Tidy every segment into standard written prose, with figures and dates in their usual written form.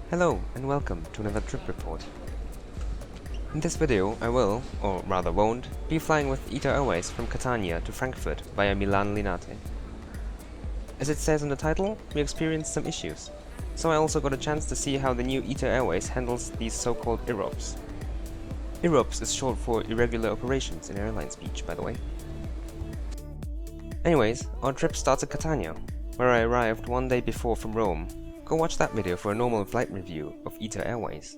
Hello and welcome to another trip report. In this video I will, or rather won't, be flying with ITA Airways from Catania to Frankfurt via Milan Linate. As it says in the title, we experienced some issues, so I also got a chance to see how the new ITA Airways handles these so-called IROPs. IROPs is short for irregular operations in airline speech, by the way. Anyways, our trip starts at Catania, where I arrived one day before from Rome. Go watch that video for a normal flight review of ITA Airways.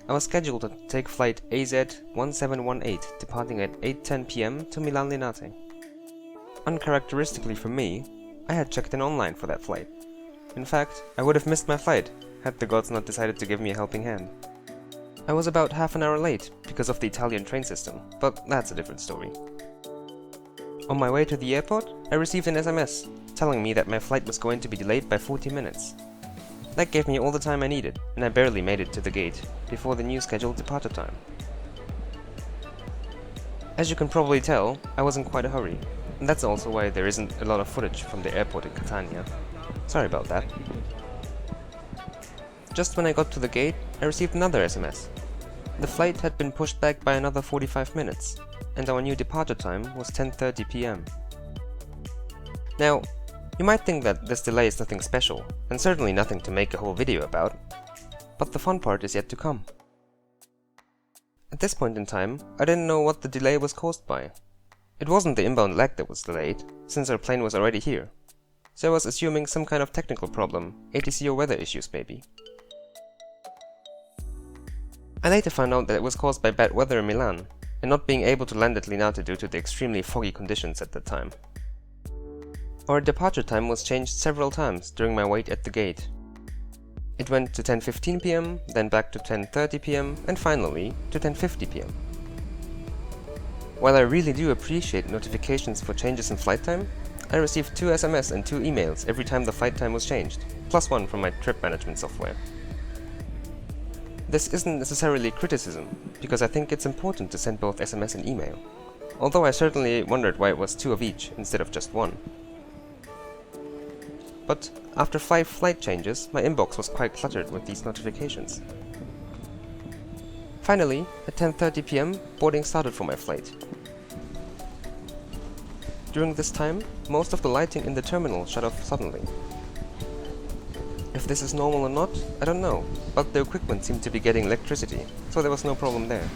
I was scheduled to take flight AZ1718 departing at 8:10 PM to Milan Linate. Uncharacteristically for me, I had checked in online for that flight. In fact, I would have missed my flight had the gods not decided to give me a helping hand. I was about half an hour late because of the Italian train system, but that's a different story. On my way to the airport, I received an SMS telling me that my flight was going to be delayed by 40 minutes. That gave me all the time I needed, and I barely made it to the gate before the new scheduled departure time. As you can probably tell, I was in quite a hurry, and that's also why there isn't a lot of footage from the airport in Catania. Sorry about that. Just when I got to the gate, I received another SMS. The flight had been pushed back by another 45 minutes, and our new departure time was 10:30 PM. Now, you might think that this delay is nothing special, and certainly nothing to make a whole video about, but the fun part is yet to come. At this point in time, I didn't know what the delay was caused by. It wasn't the inbound leg that was delayed, since our plane was already here, so I was assuming some kind of technical problem, ATC or weather issues maybe. I later found out that it was caused by bad weather in Milan, and not being able to land at Linate due to the extremely foggy conditions at the time. Our departure time was changed several times during my wait at the gate. It went to 10:15 PM, then back to 10:30 PM, and finally to 10:50 PM. While I really do appreciate notifications for changes in flight time, I received 2 SMS and 2 emails every time the flight time was changed, plus 1 from my trip management software. This isn't necessarily criticism, because I think it's important to send both SMS and email, although I certainly wondered why it was 2 of each instead of just 1. But after 5 flight changes, my inbox was quite cluttered with these notifications. Finally, at 10:30 PM, boarding started for my flight. During this time, most of the lighting in the terminal shut off suddenly. If this is normal or not, I don't know, but the equipment seemed to be getting electricity, so there was no problem there.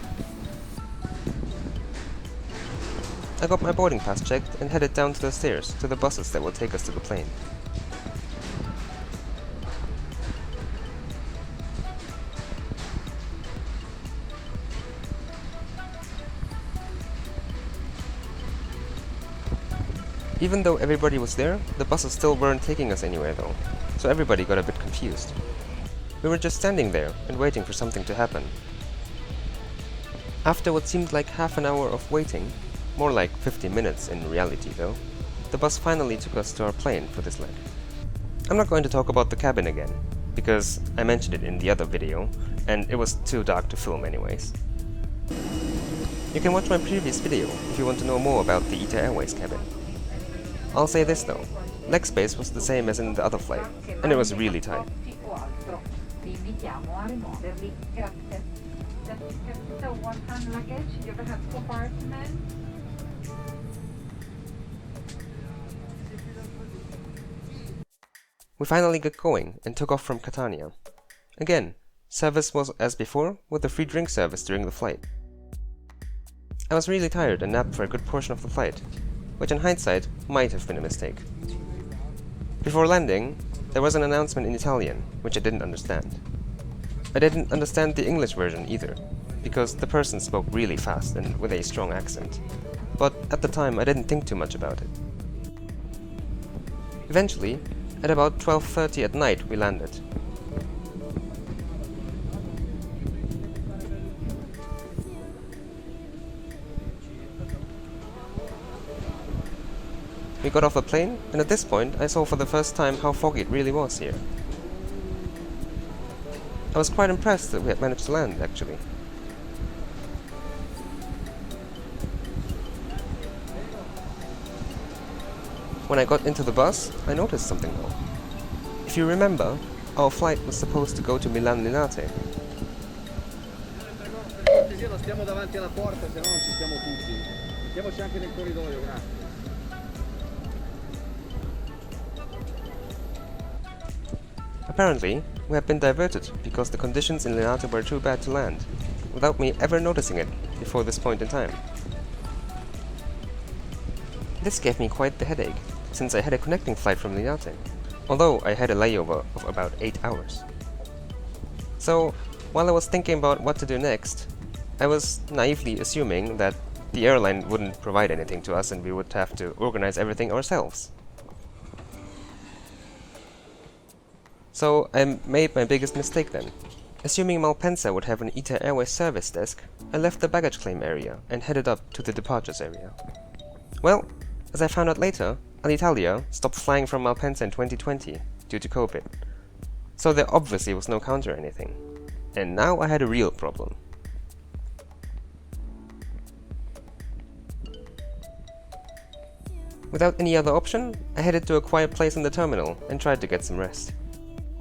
I got my boarding pass checked and headed down to the stairs to the buses that will take us to the plane. Even though everybody was there, the buses still weren't taking us anywhere though, so everybody got a bit confused. We were just standing there and waiting for something to happen. After what seemed like half an hour of waiting, more like 50 minutes in reality though, the bus finally took us to our plane for this leg. I'm not going to talk about the cabin again, because I mentioned it in the other video, and it was too dark to film anyways. You can watch my previous video if you want to know more about the ITA Airways cabin. I'll say this though, leg space was the same as in the other flight, and it was really tight. We finally got going and took off from Catania. Again, service was as before, with a free drink service during the flight. I was really tired and napped for a good portion of the flight, which in hindsight might have been a mistake. Before landing, there was an announcement in Italian, which I didn't understand. I didn't understand the English version either, because the person spoke really fast and with a strong accent, but at the time I didn't think too much about it. Eventually, at about 12:30 at night we landed. We got off the plane, and at this point I saw for the first time how foggy it really was here. I was quite impressed that we had managed to land, actually. When I got into the bus, I noticed something though. If you remember, our flight was supposed to go to Milan Linate. Non stiamo davanti alla porta, se no non ci stiamo tutti. Mettiamoci anche nel corridoio, grazie. Apparently, we had been diverted because the conditions in Linate were too bad to land, without me ever noticing it before this point in time. This gave me quite the headache, since I had a connecting flight from Linate, although I had a layover of about 8 hours. So, while I was thinking about what to do next, I was naively assuming that the airline wouldn't provide anything to us and we would have to organize everything ourselves. So I made my biggest mistake then. Assuming Malpensa would have an ITA Airways service desk, I left the baggage claim area and headed up to the departures area. Well, as I found out later, Alitalia stopped flying from Malpensa in 2020 due to COVID. So there obviously was no counter or anything. And now I had a real problem. Without any other option, I headed to a quiet place in the terminal and tried to get some rest.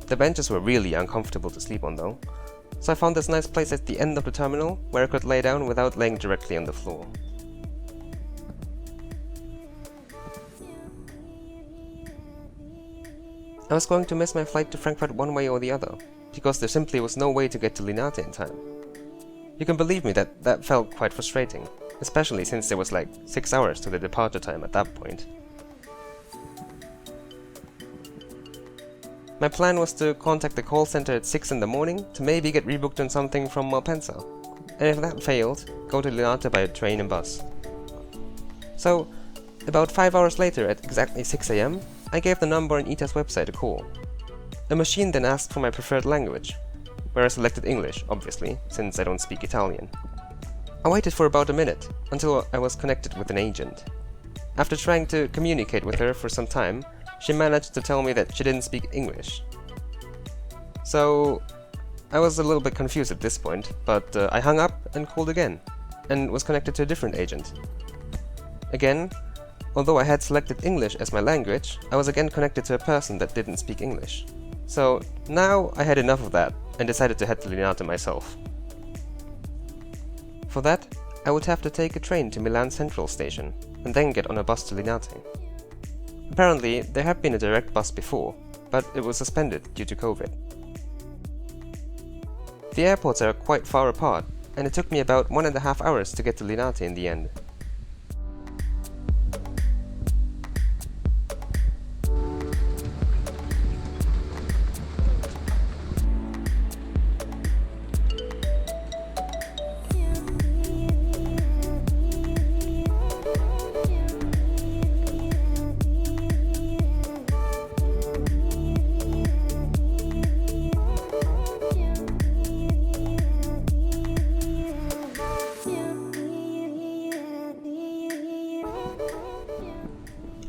The benches were really uncomfortable to sleep on though, so I found this nice place at the end of the terminal where I could lay down without laying directly on the floor. I was going to miss my flight to Frankfurt one way or the other, because there simply was no way to get to Linate in time. You can believe me that felt quite frustrating, especially since there was like 6 hours to the departure time at that point. My plan was to contact the call center at 6 in the morning to maybe get rebooked on something from Malpensa, and if that failed, go to Linate by train and bus. So, about 5 hours later at exactly 6 AM, I gave the number on ITA's website a call. A machine then asked for my preferred language, where I selected English, obviously, since I don't speak Italian. I waited for about a minute, until I was connected with an agent. After trying to communicate with her for some time, she managed to tell me that she didn't speak English. So, I was a little bit confused at this point, but I hung up and called again, and was connected to a different agent. Again, although I had selected English as my language, I was again connected to a person that didn't speak English. So, now I had enough of that, and decided to head to Linate myself. For that, I would have to take a train to Milan Central Station, and then get on a bus to Linate. Apparently, there had been a direct bus before, but it was suspended due to COVID. The airports are quite far apart, and it took me about 1.5 hours to get to Linate in the end.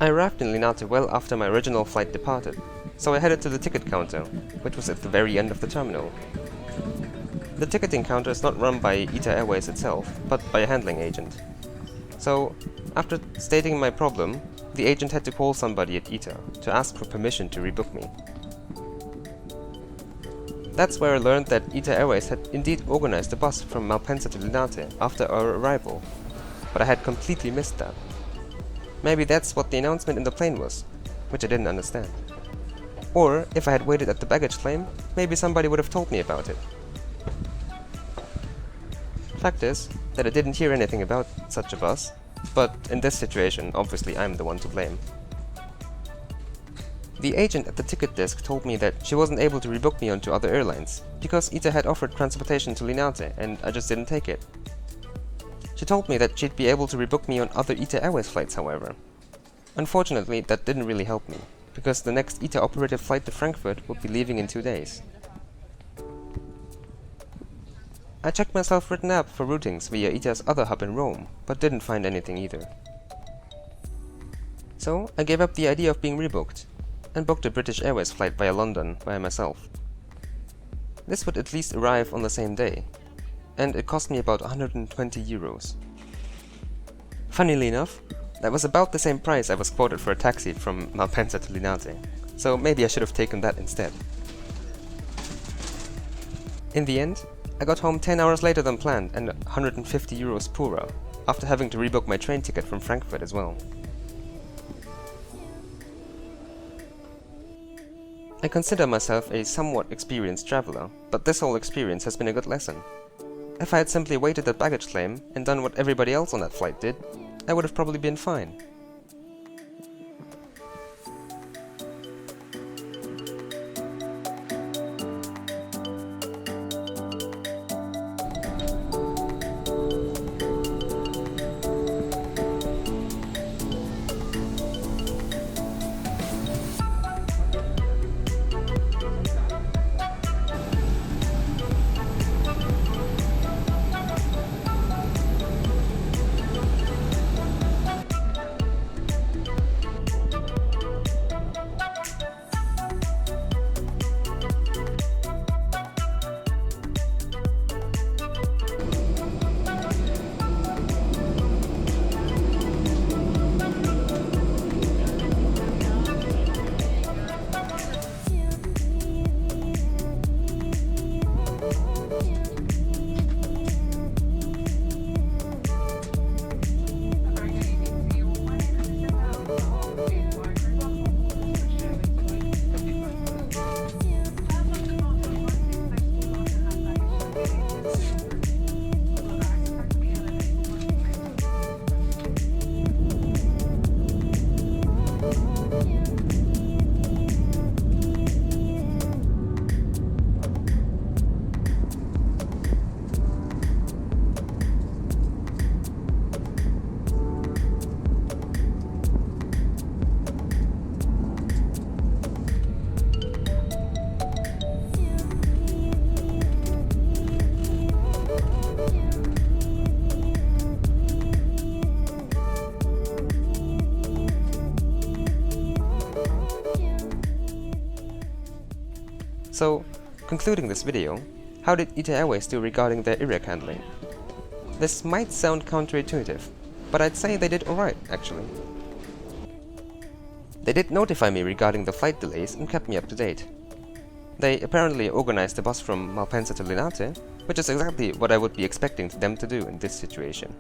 I arrived in Linate well after my original flight departed, so I headed to the ticket counter, which was at the very end of the terminal. The ticketing counter is not run by ITA Airways itself, but by a handling agent. So, after stating my problem, the agent had to call somebody at ITA to ask for permission to rebook me. That's where I learned that ITA Airways had indeed organized a bus from Malpensa to Linate after our arrival, but I had completely missed that. Maybe that's what the announcement in the plane was, which I didn't understand. Or, if I had waited at the baggage claim, maybe somebody would have told me about it. Fact is, that I didn't hear anything about such a bus, but in this situation, obviously I'm the one to blame. The agent at the ticket desk told me that she wasn't able to rebook me onto other airlines, because ITA had offered transportation to Linate and I just didn't take it. She told me that she'd be able to rebook me on other ITA Airways flights, however. Unfortunately, that didn't really help me, because the next ITA operated flight to Frankfurt would be leaving in 2 days. I checked my self-written app for routings via ITA's other hub in Rome, but didn't find anything either. So, I gave up the idea of being rebooked, and booked a British Airways flight via London by myself. This would at least arrive on the same day, and it cost me about 120 euros. Funnily enough, that was about the same price I was quoted for a taxi from Malpensa to Linate, so maybe I should have taken that instead. In the end, I got home 10 hours later than planned and 150 euros poorer, after having to rebook my train ticket from Frankfurt as well. I consider myself a somewhat experienced traveler, but this whole experience has been a good lesson. If I had simply waited at baggage claim and done what everybody else on that flight did, I would have probably been fine. So, concluding this video, how did ITA Airways do regarding their irreg handling? This might sound counterintuitive, but I'd say they did alright, actually. They did notify me regarding the flight delays and kept me up to date. They apparently organized the bus from Malpensa to Linate, which is exactly what I would be expecting them to do in this situation.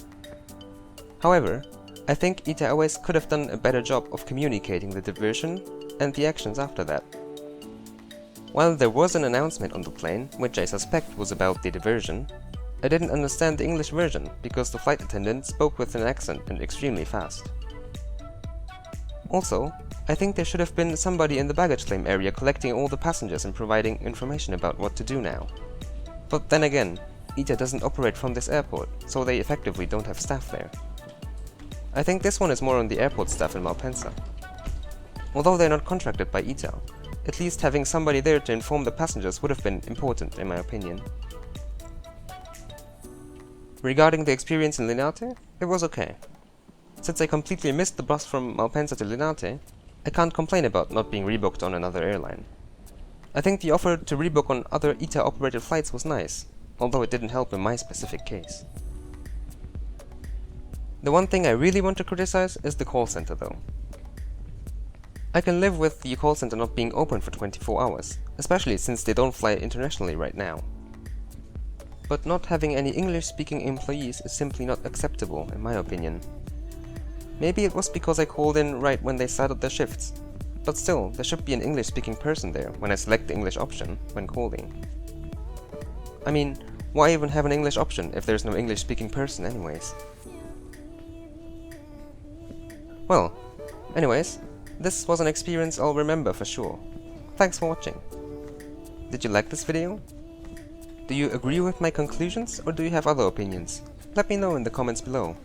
However, I think ITA Airways could have done a better job of communicating the diversion and the actions after that. While there was an announcement on the plane, which I suspect was about the diversion, I didn't understand the English version because the flight attendant spoke with an accent and extremely fast. Also, I think there should have been somebody in the baggage claim area collecting all the passengers and providing information about what to do now. But then again, ITA doesn't operate from this airport, so they effectively don't have staff there. I think this one is more on the airport staff in Malpensa. Although they're not contracted by ITA, at least having somebody there to inform the passengers would have been important in my opinion. Regarding the experience in Linate, it was okay. Since I completely missed the bus from Malpensa to Linate, I can't complain about not being rebooked on another airline. I think the offer to rebook on other ITA operated flights was nice, although it didn't help in my specific case. The one thing I really want to criticize is the call center though. I can live with the call center not being open for 24 hours, especially since they don't fly internationally right now. But not having any English-speaking employees is simply not acceptable, in my opinion. Maybe it was because I called in right when they started their shifts, but still, there should be an English-speaking person there when I select the English option when calling. I mean, why even have an English option if there's no English-speaking person anyways? Well, anyways, this was an experience I'll remember for sure. Thanks for watching. Did you like this video? Do you agree with my conclusions or do you have other opinions? Let me know in the comments below.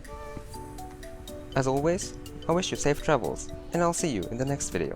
As always, I wish you safe travels and I'll see you in the next video.